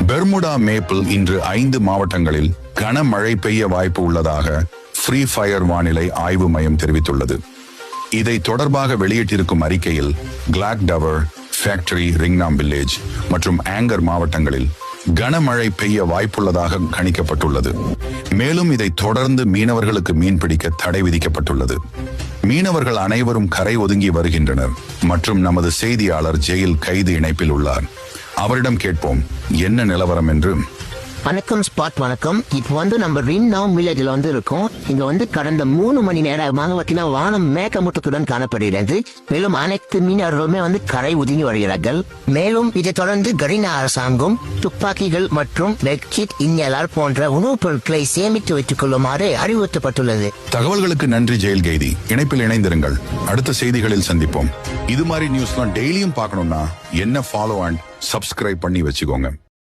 Bermuda maple இன்று 5 மாவட்டங்களில் கனமழை பெய்ய வாய்ப்பு உள்ளதாக ஃப்ரீ ஃபயர் வானிலை ஆய்வு மையம் தெரிவித்துள்ளது. இதை தொடர்பாக வெளியிட்டிருக்கும் அறிக்கையில் கிளாக் டவர், ஃபேக்டரி, ரிங்னாம் வில்லேஜ் மற்றும் ஆங்கர் மாவட்டங்களில் கனமழை பெய்ய வாய்ப்புள்ளதாக கணிக்கப்பட்டுள்ளது. மேலும் இதை தொடர்ந்து மீனவர்களுக்கு மீன்பிடிக்க தடை விதிக்கப்பட்டுள்ளது. மீனவர்கள் அனைவரும் கரை ஒதுங்கி வருகின்றனர் மற்றும் நமது செய்தியாளர் ஜெயில் கைது இணைப்பில் உள்ளார். அவரிடம் கேட்போம் என்ன நிலவரம் என்று. வணக்கம் ஸ்பாட், வணக்கம். இப்போ நம்ம ரிங்னாம் வில்லேஜில் இருக்கோம். இங்க கடந்த 3 மணி நேரமாக பார்த்தீங்கன்னா வானம் மேகமூட்டத்துடன் காணப்படுகிறது. மேலும் அனைத்து மீனவர்களுமே கரை ஒதுங்கி வருகிறார்கள். மேலும் இதை தொடர்ந்து கரீனா அரசாங்கம் துப்பாக்கிகள் மற்றும் மெட்கிட், இன்ஹேலர் போன்ற உணவுப் பொருட்களை சேமித்து வைத்துக் கொள்ளுமாறு அறிவுறுத்தப்பட்டுள்ளது. தகவல்களுக்கு நன்றி ஜெயில் கைதி. இணைப்பில் இணைந்திருங்கள். அடுத்த செய்திகளில் சந்திப்போம். இது மாதிரி நியூஸ்லாம் டெய்லியும் பார்க்கணும்னா என்ன ஃபாலோ அண்ட் சப்ஸ்கிரைப் பண்ணி வச்சுக்கோங்க.